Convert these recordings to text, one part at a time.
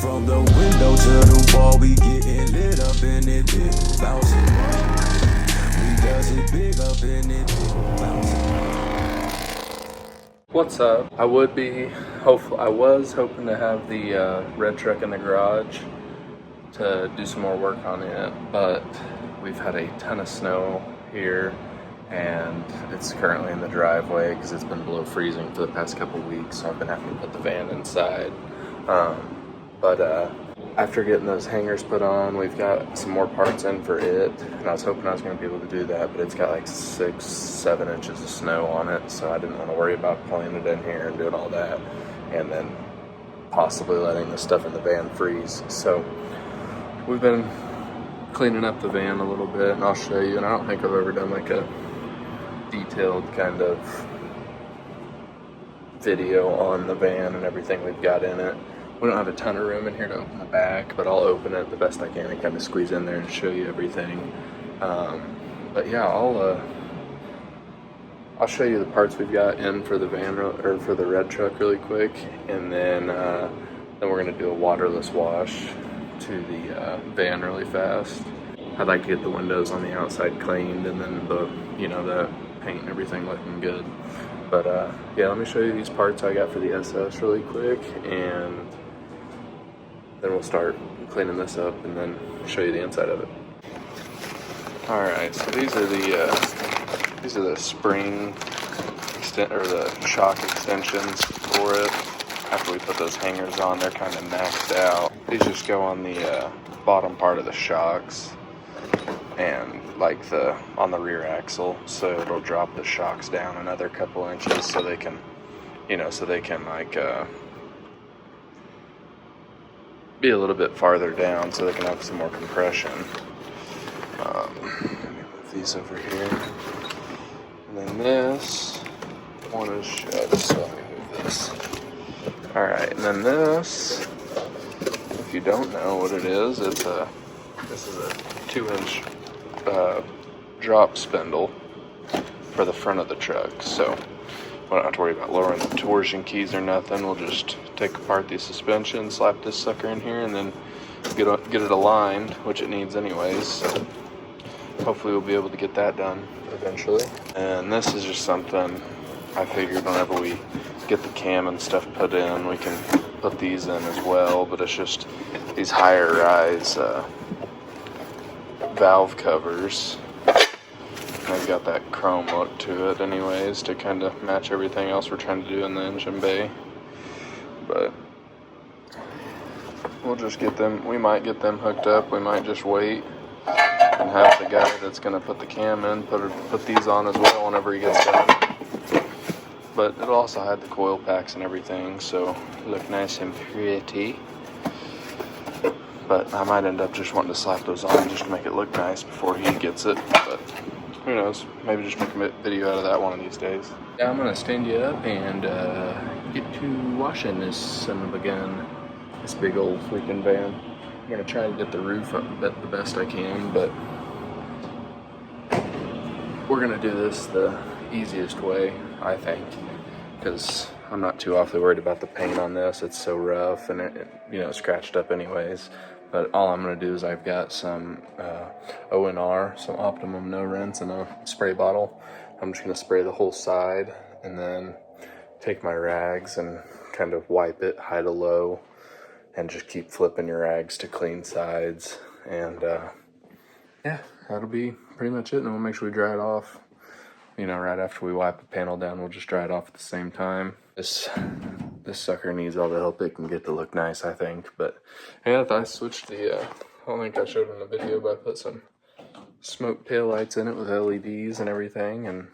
From the window to the wall, we getting lit up in it, big bouncing. We does it big up in it, big bouncing. What's up? I was hoping to have the red truck in the garage to do some more work on it, but we've had a ton of snow here and it's currently in the driveway because it's been below freezing for the past couple weeks, so I've been having to put the van inside. But after getting those hangers put on, we've got some more parts in for it, and I was hoping I was going to be able to do that, but it's got like 6-7 inches of snow on it, so I didn't want to worry about pulling it in here and doing all that, and then possibly letting the stuff in the van freeze. So we've been cleaning up the van a little bit, and I'll show you. And I don't think I've ever done like a detailed kind of video on the van and everything we've got in it. We don't have a ton of room in here to open the back, but I'll open it the best I can and kind of squeeze in there and show you everything. But yeah, I'll show you the parts we've got in for the van, or for the red truck, really quick, and then we're gonna do a waterless wash to the van really fast. I'd like to get the windows on the outside cleaned, and then the paint and everything looking good. But yeah, let me show you these parts I got for the SS really quick, and then we'll start cleaning this up and then show you the inside of it. All right, so these are the spring or the shock extensions for it. After we put those hangers on, they're kind of maxed out. These just go on the bottom part of the shocks and like on the rear axle, so it'll drop the shocks down another couple inches so they can like be a little bit farther down so they can have some more compression. Let me move these over here. And then this one is shoved, so let me move this. Alright, and then this, if you don't know what it is, this is a 2-inch drop spindle for the front of the truck. So we don't have to worry about lowering the torsion keys or nothing. We'll just take apart the suspension, slap this sucker in here, and then get it aligned, which it needs anyways. So hopefully we'll be able to get that done eventually. And this is just something I figured whenever we get the cam and stuff put in, we can put these in as well. But it's just these higher rise valve covers. They've got that chrome look to it anyways to kind of match everything else we're trying to do in the engine bay. But we'll just get them, we might get them hooked up, we might just wait and have the guy that's going to put the cam in put these on as well whenever he gets done. But it'll also have the coil packs and everything, so look nice and pretty. But I might end up just wanting to slap those on just to make it look nice before he gets it. But who knows? Maybe just make a video out of that one of these days. Yeah, I'm gonna stand you up and get to washing this son of a gun. This big old freaking van. I'm gonna try to get the roof up the best I can, but we're gonna do this the easiest way, I think, because I'm not too awfully worried about the paint on this. It's so rough and it scratched up anyways. But all I'm going to do is I've got some ONR, some Optimum No Rinse in a spray bottle. I'm just going to spray the whole side and then take my rags and kind of wipe it high to low and just keep flipping your rags to clean sides. And yeah, that'll be pretty much it. And we'll make sure we dry it off. Right after we wipe the panel down, we'll just dry it off at the same time. This sucker needs all the help it can get to look nice, I think. But yeah, I switched the, I don't think I showed in the video, but I put some smoke tail lights in it with LEDs and everything. And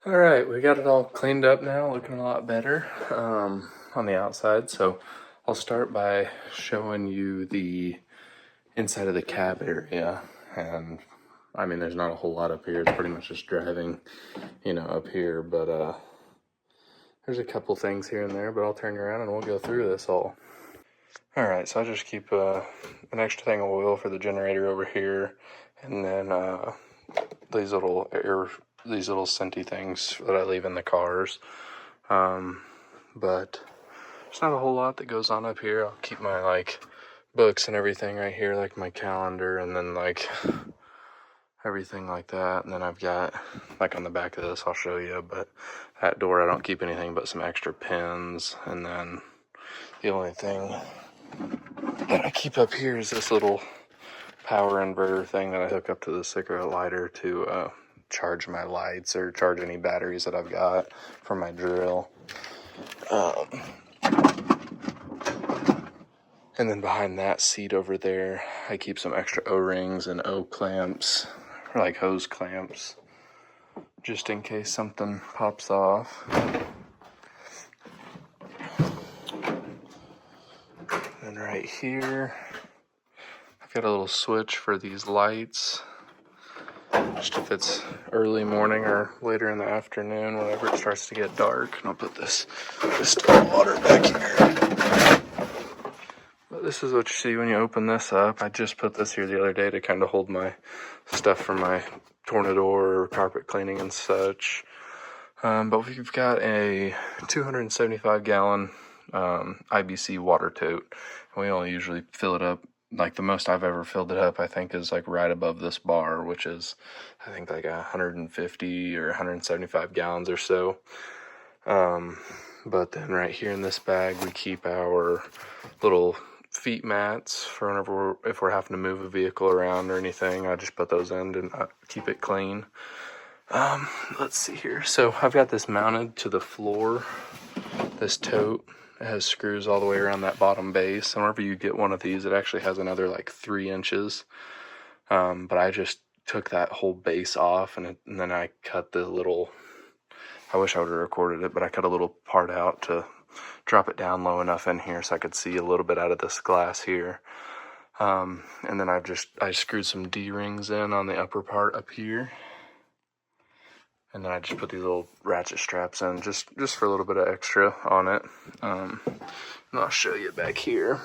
All right, we got it all cleaned up now, looking a lot better on the outside. So I'll start by showing you the inside of the cab area. And I mean, there's not a whole lot up here. It's pretty much just driving, up here. But there's a couple things here and there, but I'll turn you around and we'll go through this all. All right, so I just keep an extra thing of oil for the generator over here, and then these little scenty things that I leave in the cars. But there's not a whole lot that goes on up here. I'll keep my books and everything right here, like my calendar, and then everything like that. And then I've got on the back of this, I'll show you, but that door I don't keep anything but some extra pins. And then the only thing that I keep up here is this little power inverter thing that I hook up to the cigarette lighter to charge my lights or charge any batteries that I've got for my drill. And then behind that seat over there, I keep some extra O-rings and O-clamps, or hose clamps, just in case something pops off. And right here, I've got a little switch for these lights, just if it's early morning or later in the afternoon, whenever it starts to get dark. And I'll put this water back here. But this is what you see when you open this up. I just put this here the other day to kind of hold my stuff for my Tornador or carpet cleaning and such. But we've got a 275 gallon IBC water tote. And we only usually fill it up, the most I've ever filled it up, I think, is right above this bar, which is, I think, 150 or 175 gallons or so. But then right here in this bag, we keep our little feet mats for whenever if we're having to move a vehicle around or anything. I just put those in and keep it clean. Let's see here. So I've got this mounted to the floor, this tote. It has screws all the way around that bottom base. And whenever you get one of these, it actually has another 3 inches. But I just took that whole base off and then I cut the little, I wish I would have recorded it, but I cut a little part out to drop it down low enough in here so I could see a little bit out of this glass here. And then I screwed some D-rings in on the upper part up here. And then I just put these little ratchet straps in just for a little bit of extra on it. And I'll show you back here.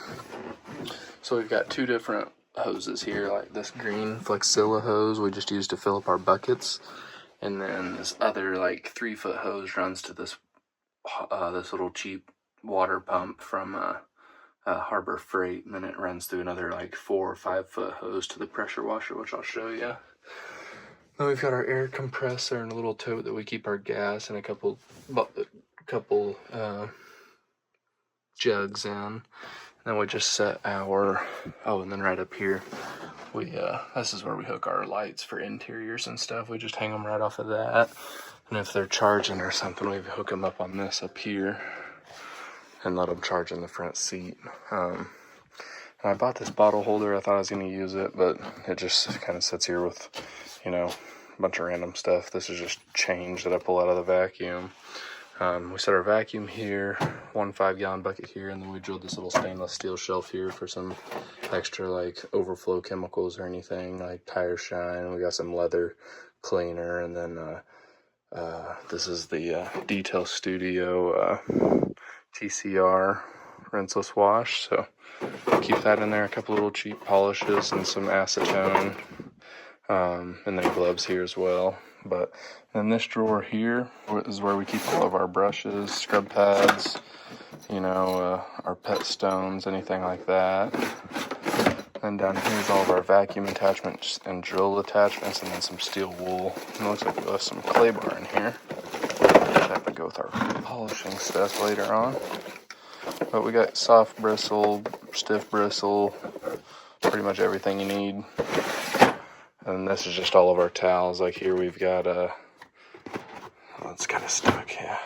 So we've got 2 different hoses here, this green Flexilla hose we just use to fill up our buckets. And then this other 3-foot hose runs to this little cheap water pump from Harbor Freight, and then it runs through another 4 or 5-foot hose to the pressure washer, which I'll show you. Then we've got our air compressor and a little tote that we keep our gas and a couple jugs in. And then we just set our, and then right up here, this is where we hook our lights for interiors and stuff. We just hang them right off of that. And if they're charging or something, we hook them up on this up here and let them charge in the front seat. And I bought this bottle holder. I thought I was going to use it, but it just kind of sits here with, a bunch of random stuff. This is just change that I pull out of the vacuum. We set our vacuum here, 1 5-gallon bucket here, and then we drilled this little stainless steel shelf here for some extra overflow chemicals or anything, tire shine. We got some leather cleaner, and then this is the Detail Studio TCR rinseless wash, so keep that in there, a couple little cheap polishes and some acetone, and then gloves here as well. But then this drawer here is where we keep all of our brushes, scrub pads, our pet stones, anything like that. And down here is all of our vacuum attachments and drill attachments, and then some steel wool. And it looks like we have some clay bar in here. That would go with our polishing stuff later on. But we got soft bristle, stiff bristle, pretty much everything you need. And this is just all of our towels. Here we've got it's kind of stuck, yeah.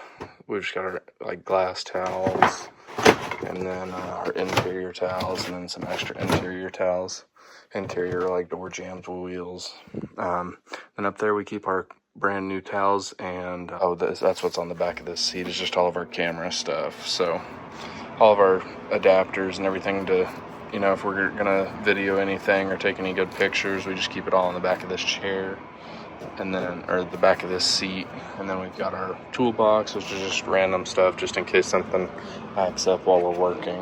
We've just got our glass towels, and then our interior towels, and then some extra interior towels. Interior door jambs, wheels. Then up there we keep our brand new towels, and oh, that's what's on the back of this seat is just all of our camera stuff. So all of our adapters and everything to, you know, if we're gonna video anything or take any good pictures, we just keep it all on the back of this chair, and then, or the back of this seat. And then we've got our toolbox, which is just random stuff just in case something acts up while we're working.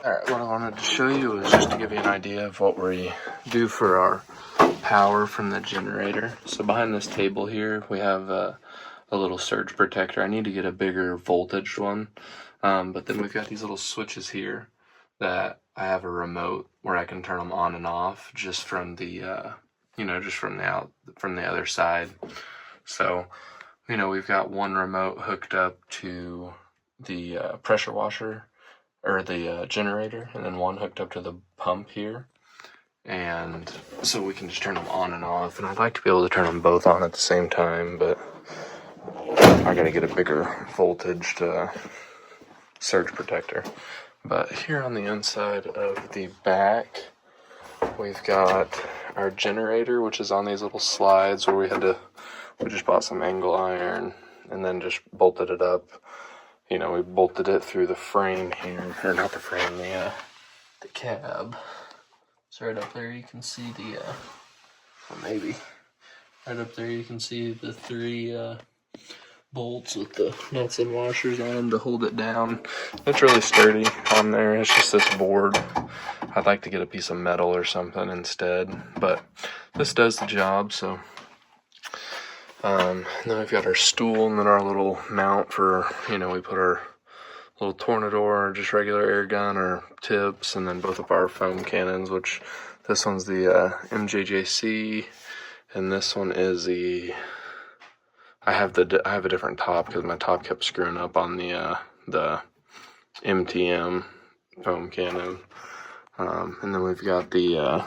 Alright, what I wanted to show you was just to give you an idea of what we do for our power from the generator. So behind this table here, we have a little surge protector. I need to get a bigger voltage one, but then we've got these little switches here that I have a remote where I can turn them on and off just from the just from the other side. So, you know, we've got one remote hooked up to the pressure washer or the generator, and then one hooked up to the pump here. And so we can just turn them on and off, and I'd like to be able to turn them both on at the same time, but I gotta get a bigger voltage to surge protector. But here on the inside of the back, we've got our generator, which is on these little slides where we just bought some angle iron and then just bolted it up. You know, we bolted it through the frame here, or not the frame, the cab. So right up there you can see maybe right up there you can see the three bolts with the nuts and washers on them to hold it down. It's really sturdy on there. It's just this board. I'd like to get a piece of metal or something instead, but this does the job. So then we've got our stool, and then our little mount for, you know, we put our little Tornador or just regular air gun or tips, and then both of our foam cannons, which this one's the MJJC, and this one is the, I have a different top because my top kept screwing up on the MTM foam cannon. And then we've got the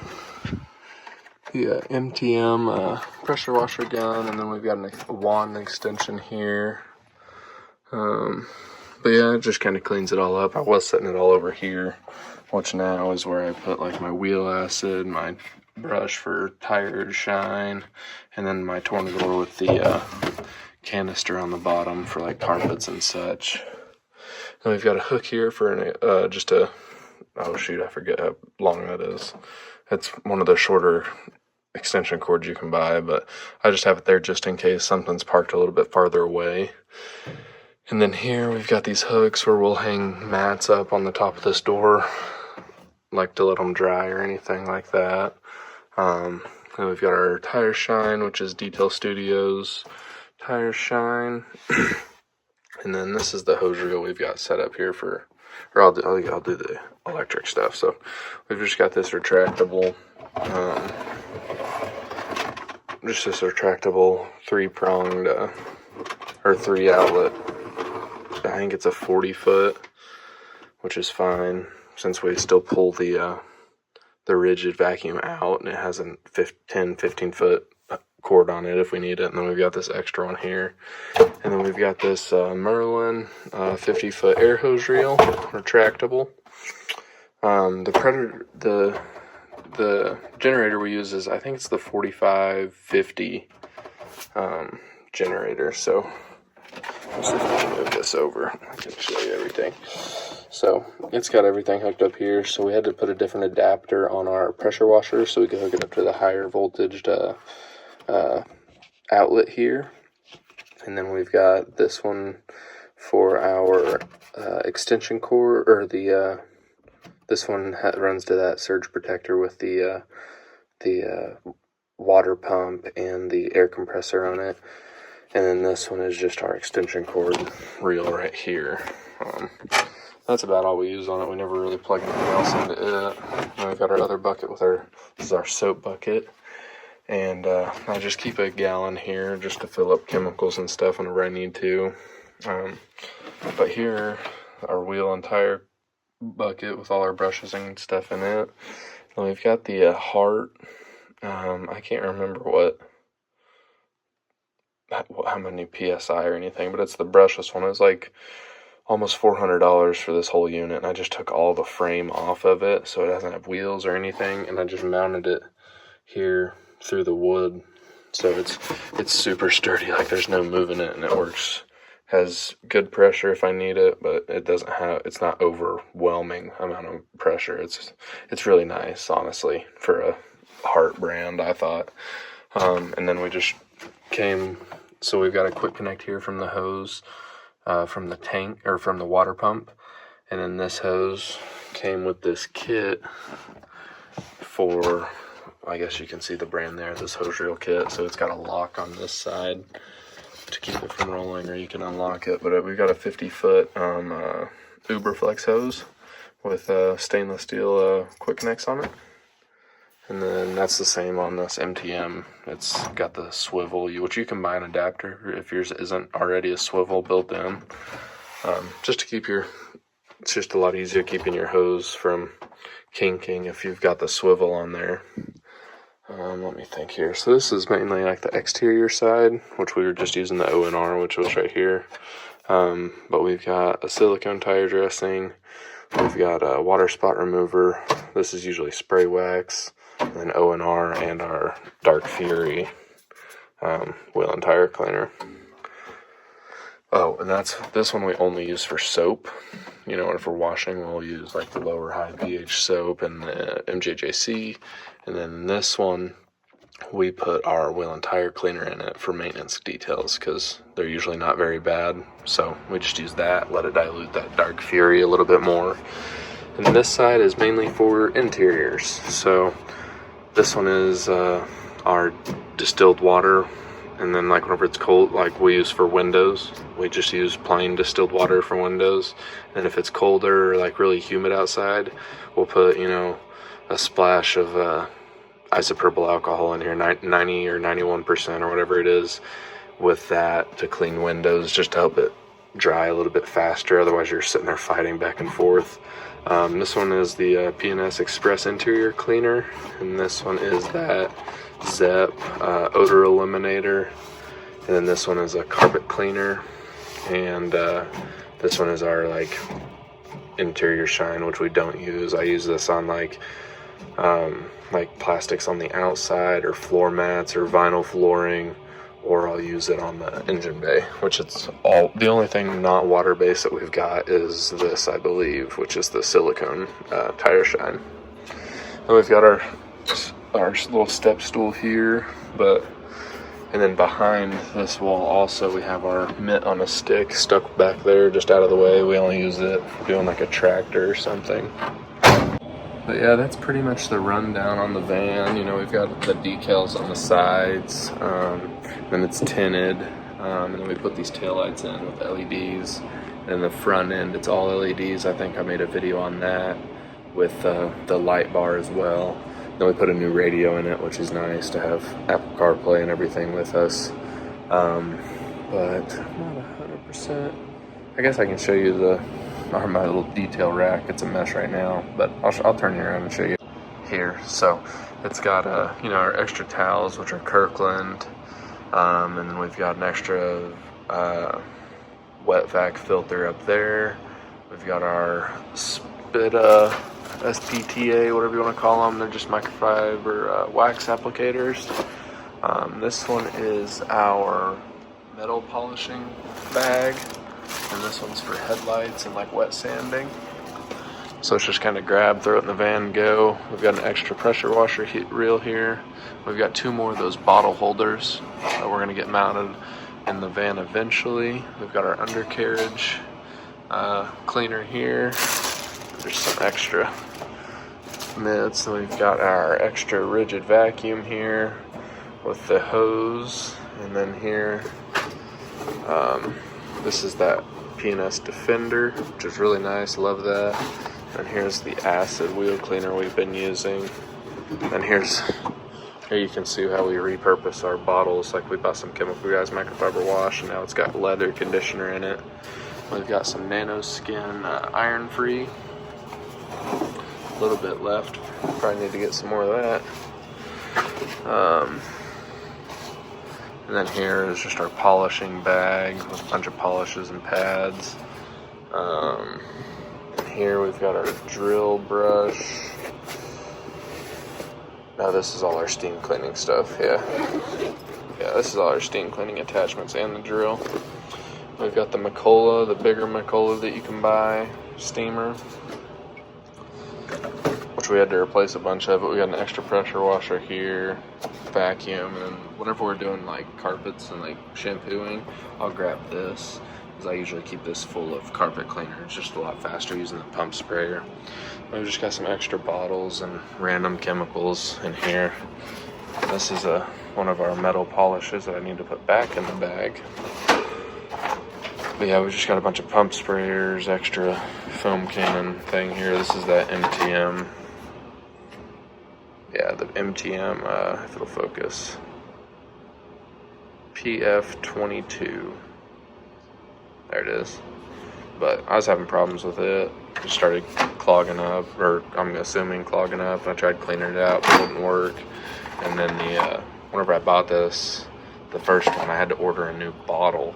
MTM pressure washer gun, and then we've got a wand extension here. But yeah, it just kind of cleans it all up. I was setting it all over here, which now is where I put like my wheel acid, my brush for tire shine, and then my Tornador with the canister on the bottom for like carpets and such. And we've got a hook here for oh shoot, I forget how long that is. It's one of the shorter extension cords you can buy, but I just have it there just in case something's parked a little bit farther away. And then here we've got these hooks where we'll hang mats up on the top of this door, like to let them dry or anything like that. And we've got our tire shine, which is Detail Studios tire shine. And then this is the hose reel we've got set up here for, or I'll do the electric stuff. So we've just got this retractable, three-pronged, or three outlet. I think it's a 40-foot, which is fine since we still pull the rigid vacuum out, and it has a 10-15-foot cord on it if we need it. And then we've got this extra one here, and then we've got this Merlin 50-foot air hose reel, retractable. The generator we use is, I think it's the 4550 generator. So let's see if I can move this over. I can show you everything. So it's got everything hooked up here. So we had to put a different adapter on our pressure washer so we could hook it up to the higher voltage outlet here. And then we've got this one for our extension cord, or this one runs to that surge protector with the water pump and the air compressor on it. And then this one is just our extension cord reel right here. That's about all we use on it. We never really plug anything else into it. And we've got our other bucket this is our soap bucket. And I just keep a gallon here just to fill up chemicals and stuff whenever I need to. But here, our wheel and tire bucket with all our brushes and stuff in it. And we've got the Hart. I can't remember how many PSI or anything, but it's the brushless one. It was like almost $400 for this whole unit, and I just took all the frame off of it so it doesn't have wheels or anything, and I just mounted it here through the wood. So it's super sturdy, like there's no moving it, and it works. Has good pressure if I need it, but it's not overwhelming amount of pressure. It's really nice, honestly, for a Hart brand, I thought. And then we just so we've got a quick connect here from the hose, from the tank, or from the water pump. And then this hose came with this kit for, I guess you can see the brand there, this hose reel kit. So it's got a lock on this side to keep it from rolling, or you can unlock it. But we've got a 50-foot Uberflex hose with stainless steel quick connects on it. And then that's the same on this MTM. It's got the swivel, which you can buy an adapter if yours isn't already a swivel built in. Just to keep it's just a lot easier keeping your hose from kinking if you've got the swivel on there. Let me think here. So this is mainly like the exterior side, which we were just using the ONR, which was right here. But we've got a silicone tire dressing. We've got a water spot remover. This is usually spray wax. And then ONR and our Dark Fury wheel and tire cleaner. Oh, and this one we only use for soap. And for washing, we'll use like the lower high pH soap and the MJJC. And then this one, we put our wheel and tire cleaner in it for maintenance details because they're usually not very bad. So we just use that, let it dilute that Dark Fury a little bit more. And this side is mainly for interiors. So this one is our distilled water. And then like whenever it's cold, like we use for windows, we just use plain distilled water for windows. And if it's colder or like really humid outside, we'll put, a splash of isopropyl alcohol in here, 90 or 91% or whatever it is, with that to clean windows, just to help it dry a little bit faster. Otherwise you're sitting there fighting back and forth. This one is the P&S Express Interior Cleaner, and this one is that Zep odor eliminator, and then this one is a carpet cleaner, and this one is our like interior shine, which we don't use. I use this on like plastics on the outside, or floor mats, or vinyl flooring, or I'll use it on the engine bay, which it's the only thing not water based that we've got is this, I believe, which is the silicone tire shine. And we've got our little step stool here, and then behind this wall also we have our mitt on a stick stuck back there just out of the way. We only use it for doing like a tractor or something. But yeah, that's pretty much the rundown on the van. We've got the decals on the sides, then it's tinted, and then we put these taillights in with LEDs. And the front end, it's all LEDs. I think I made a video on that with the light bar as well. Then we put a new radio in it, which is nice to have Apple CarPlay and everything with us. But not 100%. I guess I can show you my little detail rack. It's a mess right now, but I'll turn you around and show you here. So it's got our extra towels, which are Kirkland, and then we've got an extra wet vac filter up there. We've got our Spita SPTA, whatever you want to call them. They're just microfiber wax applicators. This one is our metal polishing bag, and this one's for headlights and like wet sanding. So it's just kind of grab, throw it in the van, and go. We've got an extra pressure washer reel here. We've got 2 more of those bottle holders that we're going to get mounted in the van eventually. We've got our undercarriage cleaner here. There's some extra mitts. And we've got our extra rigid vacuum here with the hose. And then here, this is that P&S Defender, which is really nice. Love that. And here's the acid wheel cleaner we've been using. And here you can see how we repurpose our bottles. Like we bought some Chemical Guys microfiber wash, and now it's got leather conditioner in it. We've got some Nanoskin iron free. A little bit left. Probably need to get some more of that. And then here is just our polishing bag with a bunch of polishes and pads. And here we've got our drill brush. Oh, this is all our steam cleaning stuff, yeah. Yeah, this is all our steam cleaning attachments and the drill. We've got the Macola, the bigger Macola that you can buy, steamer, which we had to replace a bunch of it. We got an extra pressure washer here, vacuum, and whenever we're doing like carpets and like shampooing, I'll grab this because I usually keep this full of carpet cleaner. It's just a lot faster using the pump sprayer. We've just got some extra bottles and random chemicals in here. This is one of our metal polishes that I need to put back in the bag. But yeah, we just got a bunch of pump sprayers, extra foam cannon thing here. This is that MTM. Yeah, the MTM, if it'll focus. PF22. There it is. But I was having problems with it. It started clogging up, or I'm assuming clogging up. I tried cleaning it out, but it wouldn't work. And then whenever I bought this, the first one, I had to order a new bottle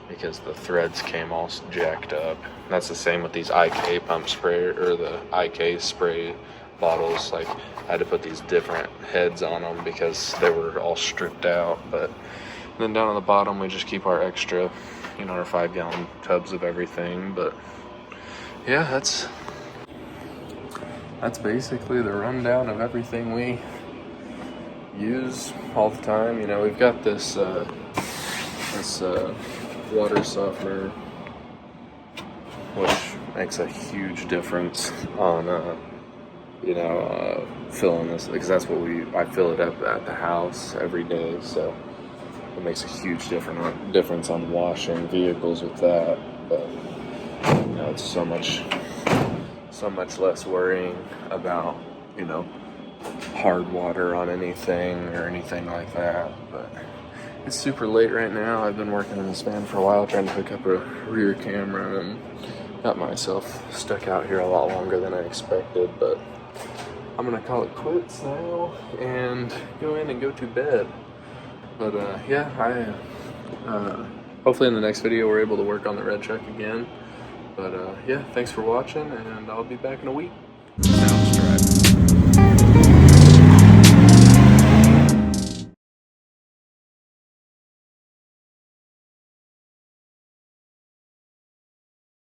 because the threads came all jacked up. And that's the same with these IK pump spray, or the IK spray bottles. Like, I had to put these different heads on them because they were all stripped out. But then down on the bottom, we just keep our extra, our 5-gallon tubs of everything. But yeah, that's basically the rundown of everything we use all the time. We've got this water softener, which makes a huge difference on filling this, because that's what I fill it up at the house every day, so it makes a huge difference on washing vehicles with that. But it's so much less worrying about hard water on anything or anything like that. But it's super late right now. I've been working in this van for a while trying to hook up a rear camera and got myself stuck out here a lot longer than I expected. But I'm gonna call it quits now and go in and go to bed. But yeah, hopefully in the next video we're able to work on the red truck again. But yeah, thanks for watching, and I'll be back in a week.